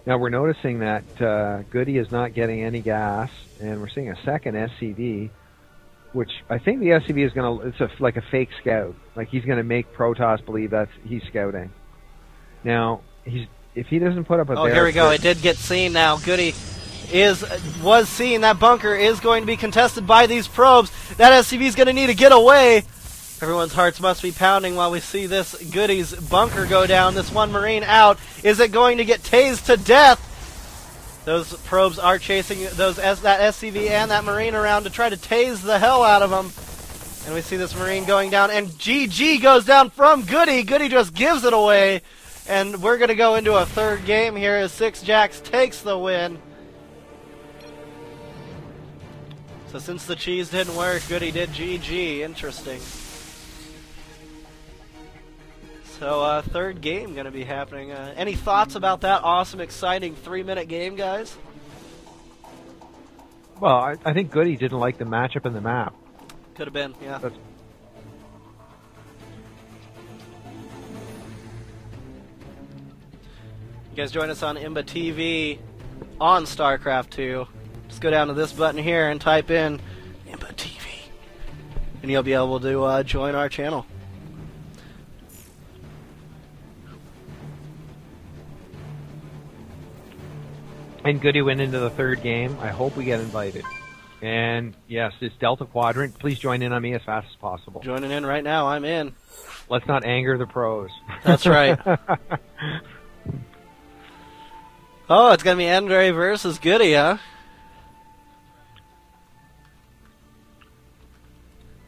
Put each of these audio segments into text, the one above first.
Now we're noticing that Goody is not getting any gas, and we're seeing a second SCV, which I think the SCV is going to, it's like a fake scout. Like he's going to make Protoss believe that he's scouting. Now, if he doesn't put up a Oh, here we go. It did get seen now. Goody was seen. That bunker is going to be contested by these probes. That SCV is going to need to get away. Everyone's hearts must be pounding while we see this Goody's bunker go down. This one Marine out. Is it going to get tased to death? Those probes are chasing that SCV and that Marine around to try to tase the hell out of them. And we see this Marine going down, and GG goes down from Goody. Goody just gives it away. And we're going to go into a third game here as 6Jacks takes the win. So since the cheese didn't work, Goody did GG. Interesting. So third game going to be happening. Any thoughts about that awesome, exciting 3-minute game, guys? Well, I think Goody didn't like the matchup in the map. Could have been, yeah. You guys join us on IMBA TV on StarCraft 2. Just go down to this button here and type in IMBA TV, and you'll be able to join our channel. And Goody went into the third game. I hope we get invited. And yes, it's Delta Quadrant. Please join in on me as fast as possible. Joining in right now. I'm in. Let's not anger the pros. That's right. Oh, it's going to be Andre versus Goody, huh?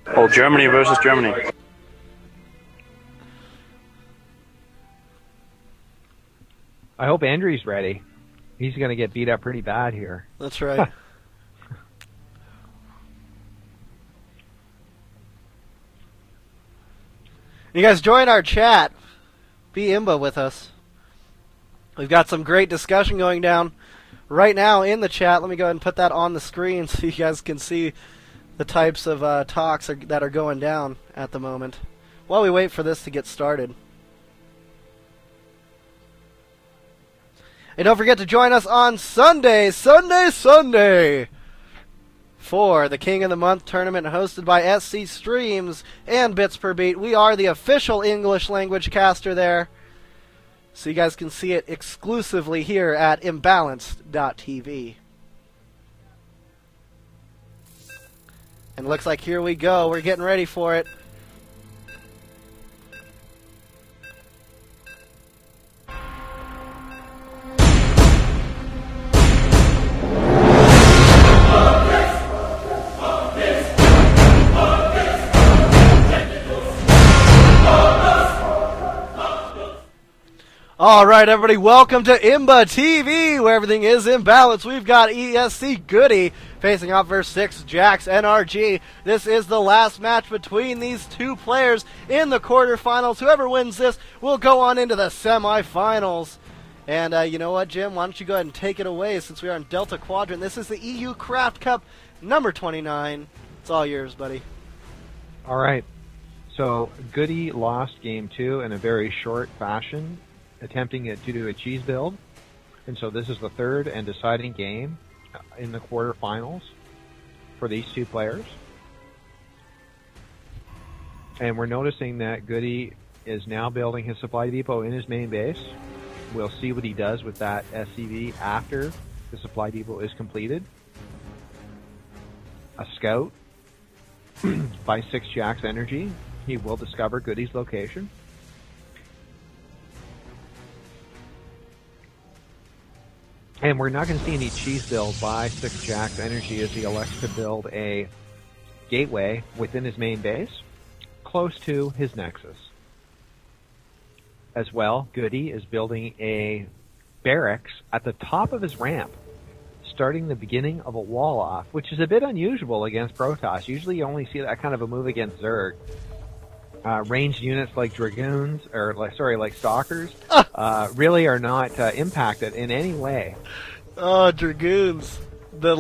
Oh, Germany versus Germany. I hope Andrew's ready. He's going to get beat up pretty bad here. That's right. You guys join our chat. Be IMBA with us. We've got some great discussion going down right now in the chat. Let me go ahead and put that on the screen so you guys can see the types of talks that are going down at the moment while we wait for this to get started. And don't forget to join us on Sunday for the King of the Month tournament hosted by SC Streams and Bits Per Beat. We are the official English language caster there, so you guys can see it exclusively here at imbalanced.tv. And it looks like here we go. We're getting ready for it. All right, everybody, welcome to IMBA TV, where everything is in balance. We've got ESCGoody facing off versus 6Jacks NRG. This is the last match between these two players in the quarterfinals. Whoever wins this will go on into the semifinals. And you know what, Jim? Why don't you go ahead and take it away since we are in Delta Quadrant. This is the EU Craftcup number 29. It's all yours, buddy. All right. So Goody lost game 2 in a very short fashion, attempting to do a cheese build, and so this is the third and deciding game in the quarterfinals for these two players. And we're noticing that Goody is now building his supply depot in his main base. We'll see what he does with that SCV after the supply depot is completed. A scout by 6Jacks Energy. He will discover Goody's location. And we're not going to see any cheese build by 6Jacks Energy as he elects to build a gateway within his main base, close to his nexus. As well, Goody is building a barracks at the top of his ramp, starting the beginning of a wall off, which is a bit unusual against Protoss. Usually you only see that kind of a move against Zerg. Ranged units like Dragoons, or like Stalkers, really are not impacted in any way. Oh, Dragoons. The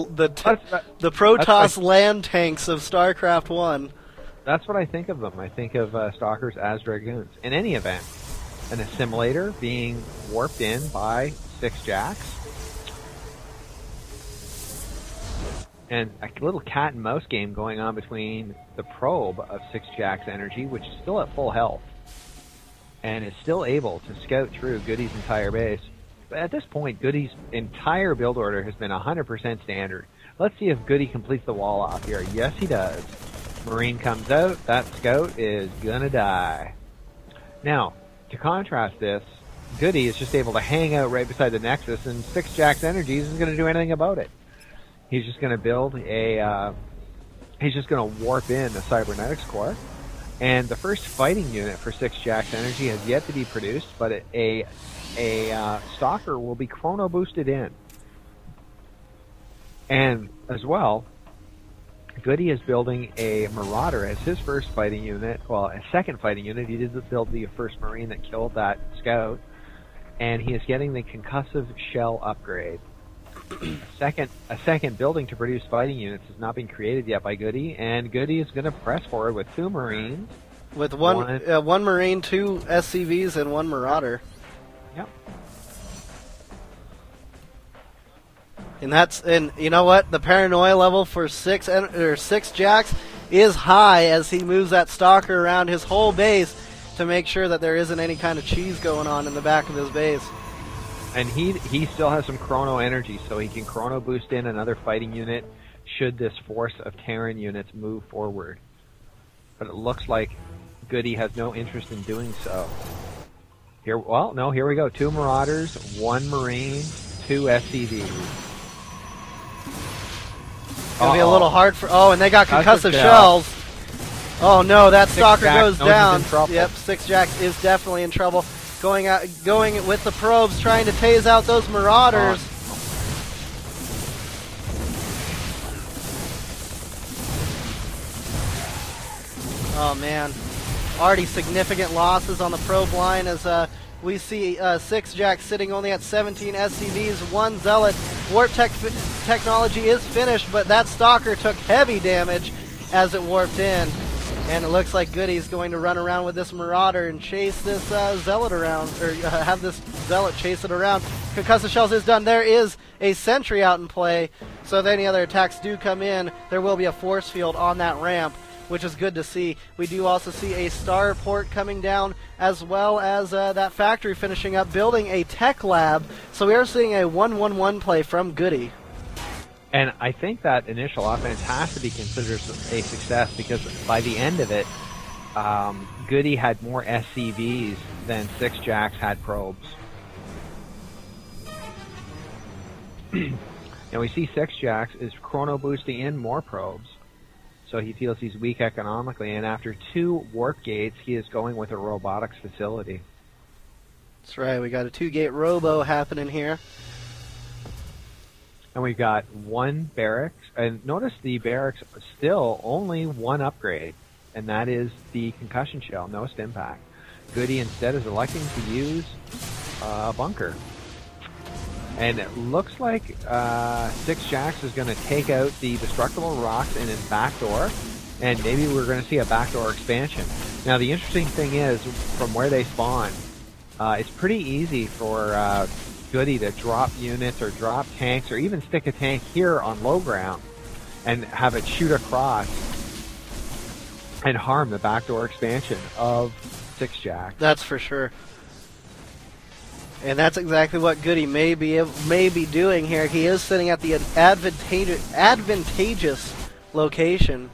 Protoss land tanks of StarCraft 1. That's what I think of them. I think of Stalkers as Dragoons. In any event, an assimilator being warped in by Six Jacks. And a little cat and mouse game going on between the probe of Six Jacks Energy, which is still at full health, and is still able to scout through Goody's entire base. But at this point, Goody's entire build order has been 100% standard. Let's see if Goody completes the wall off here. Yes, he does. Marine comes out. That scout is gonna die. Now, to contrast this, Goody is just able to hang out right beside the Nexus, and Six Jacks Energy isn't going to do anything about it. He's just going to build a, he's just going to warp in a Cybernetics Core. And the first fighting unit for Six Jacks Energy has yet to be produced, but a Stalker will be chrono boosted in. And as well, Goody is building a Marauder as his first fighting unit, well, a second fighting unit. He did build the first Marine that killed that scout, and he is getting the concussive shell upgrade. A second building to produce fighting units has not been created yet by Goody, and Goody is going to press forward with 2 Marines. With one Marine, 2 SCVs, and 1 Marauder. Yep. And you know what? The paranoia level for Six Jacks is high as he moves that Stalker around his whole base to make sure that there isn't any kind of cheese going on in the back of his base. And he still has some chrono energy, so he can chrono boost in another fighting unit should this force of Terran units move forward. But it looks like Goody has no interest in doing so. Here we go. 2 Marauders, 1 Marine, 2 SCVs. Gonna be a little hard for. Oh, and they got concussive shells. Oh no, that Stalker goes down. Yep, Six Jacks is definitely in trouble. Going with the probes, trying to tase out those Marauders. Oh man, already significant losses on the probe line as we see Six Jacks sitting only at 17 SCVs, 1 Zealot. Warp technology is finished, but that Stalker took heavy damage as it warped in. And it looks like Goody's going to run around with this Marauder and chase this Zealot around, or have this Zealot chase it around. Concussive Shells is done. There is a Sentry out in play, so if any other attacks do come in, there will be a force field on that ramp, which is good to see. We do also see a Starport coming down, as well as that factory finishing up, building a tech lab. So we are seeing a 1-1-1 play from Goody. And I think that initial offense has to be considered a success because by the end of it, Goody had more SCVs than Six Jacks had probes. And we see Six Jacks is chrono boosting in more probes. So he feels he's weak economically, and after 2 warp gates, he is going with a robotics facility. That's right, we got a 2-gate robo happening here. And we've got 1 barracks, and notice the barracks still only 1 upgrade, and that is the concussion shell, no stim pack. Goody instead is electing to use a bunker. And it looks like Six Jacks is going to take out the destructible rocks in his back door, and maybe we're going to see a backdoor expansion. Now the interesting thing is, from where they spawn, it's pretty easy for Goody to drop units or drop tanks or even stick a tank here on low ground and have it shoot across and harm the backdoor expansion of Six Jacks. That's for sure. And that's exactly what Goody may be doing here. He is sitting at the advantageous location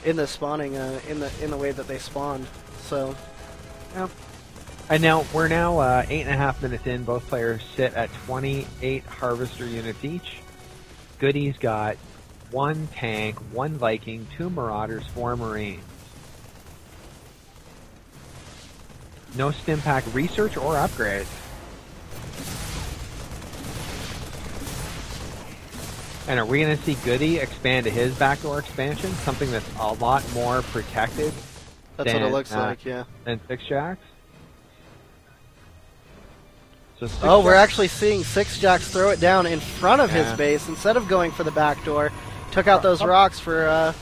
in the spawning in the way that they spawned. So, yeah. And now we're now 8.5 minutes in. Both players sit at 28 harvester units each. Goody's got 1 tank, 1 Viking, 2 Marauders, 4 Marines. No stim pack research or upgrades. And are we going to see Goody expand to his backdoor expansion? Something that's a lot more protected. That's what it looks like, yeah. Than Six Jacks. So we're actually seeing Six Jacks throw it down in front of his base instead of going for the back door. Took out those rocks for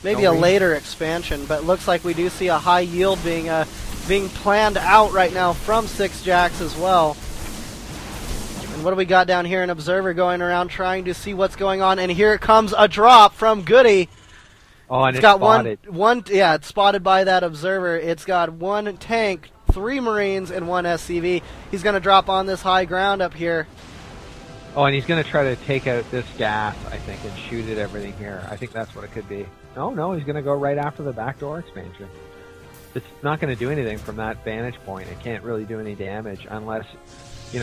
maybe a later expansion, but it looks like we do see a high yield being planned out right now from Six Jacks as well. And what do we got down here? An observer going around trying to see what's going on. And here comes a drop from Goody. Oh, and it's got spotted. yeah, it's spotted by that observer. It's got 1 tank, 3 Marines, and 1 SCV. He's going to drop on this high ground up here. Oh, and he's going to try to take out this gas, I think, and shoot at everything here. I think that's what it could be. No, he's going to go right after the backdoor expansion. It's not going to do anything from that vantage point. It can't really do any damage unless,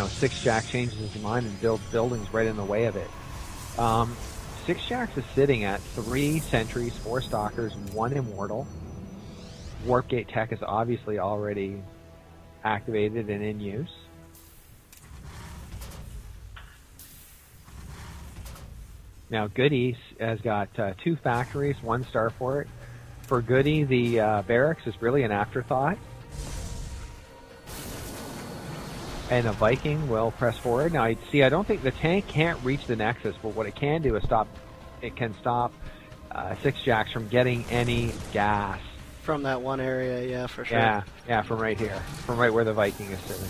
Six Jack changes his mind and builds buildings right in the way of it. Six Jacks is sitting at 3 sentries, 4 stalkers, 1 immortal. Warp Gate tech is obviously already activated and in use. Now, Goody has got 2 factories, 1 starport. For Goody, the barracks is really an afterthought. And a Viking will press forward. Now, I don't think the tank can't reach the Nexus, but what it can do is stop 6 Jacks from getting any gas. From that one area, yeah, for sure. Yeah, from right here. From right where the Viking is sitting.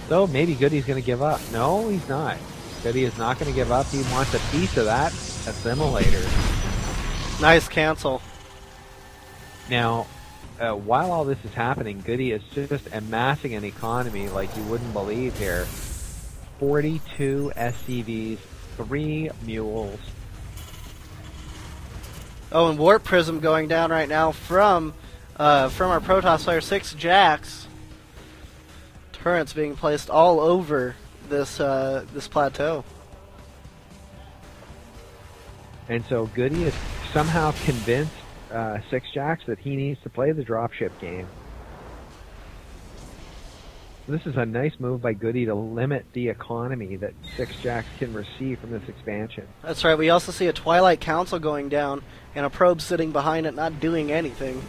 So maybe Goody's going to give up. No, he's not. Goody is not going to give up. He wants a piece of that assimilator. Nice cancel. Now, while all this is happening, Goody is just amassing an economy like you wouldn't believe here. 42 SCVs, 3 mules. Oh, and Warp Prism going down right now from our Protoss player, 6 Jacks. Turrets being placed all over this plateau. And so Goody is somehow convinced 6 Jacks that he needs to play the dropship game. This is a nice move by Goody to limit the economy that 6 Jacks can receive from this expansion. That's right. We also see a Twilight Council going down and a probe sitting behind it not doing anything.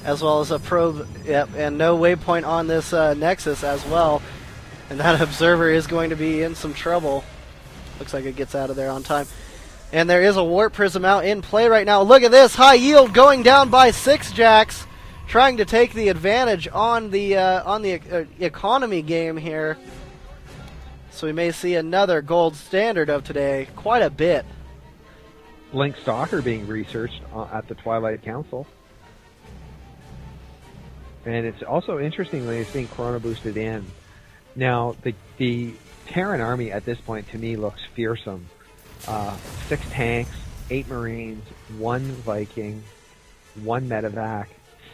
As well as a probe, and no waypoint on this Nexus as well. And that observer is going to be in some trouble. Looks like it gets out of there on time. And there is a Warp Prism out in play right now. Look at this. High yield going down by 6 Jacks. Trying to take the advantage on the economy game here. So we may see another gold standard of today. Quite a bit. Blink Stalker being researched at the Twilight Council. And it's also, interestingly, it's being chrono boosted in. Now, the Terran army at this point, to me, looks fearsome. 6 tanks, 8 Marines, 1 Viking, 1 medevac,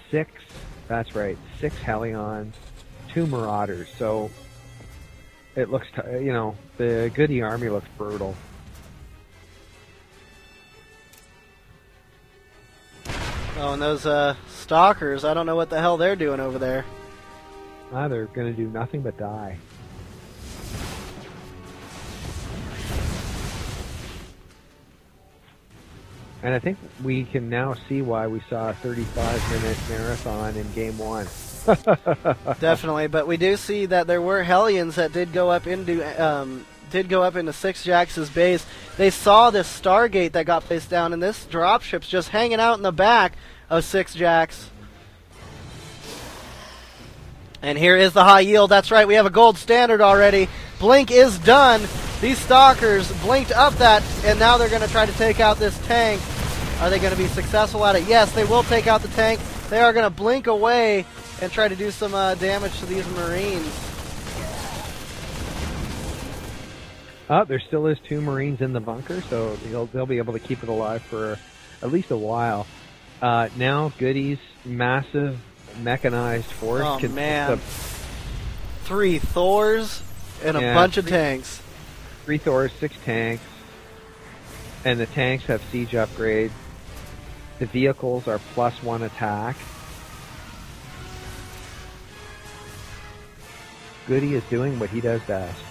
6 Hellions, 2 Marauders. So, it looks, the Goody army looks brutal. Oh, and those stalkers, I don't know what the hell they're doing over there. They're going to do nothing but die. And I think we can now see why we saw a 35-minute marathon in Game 1. Definitely, but we do see that there were Hellions that did go up into 6 Jacks' base. They saw this Stargate that got placed down, and this dropship's just hanging out in the back of 6 Jacks. And here is the high yield. That's right, we have a gold standard already. Blink is done. These stalkers blinked up that, and now they're going to try to take out this tank. Are they going to be successful at it? Yes, they will take out the tank. They are going to blink away and try to do some damage to these Marines. There still is 2 Marines in the bunker, so they'll be able to keep it alive for at least a while. Now, Goody's massive mechanized force. Oh, man. 3 Thors and a bunch of tanks. 3 Thors, 6 tanks. And the tanks have siege upgrade. The vehicles are +1 attack. Goody is doing what he does best.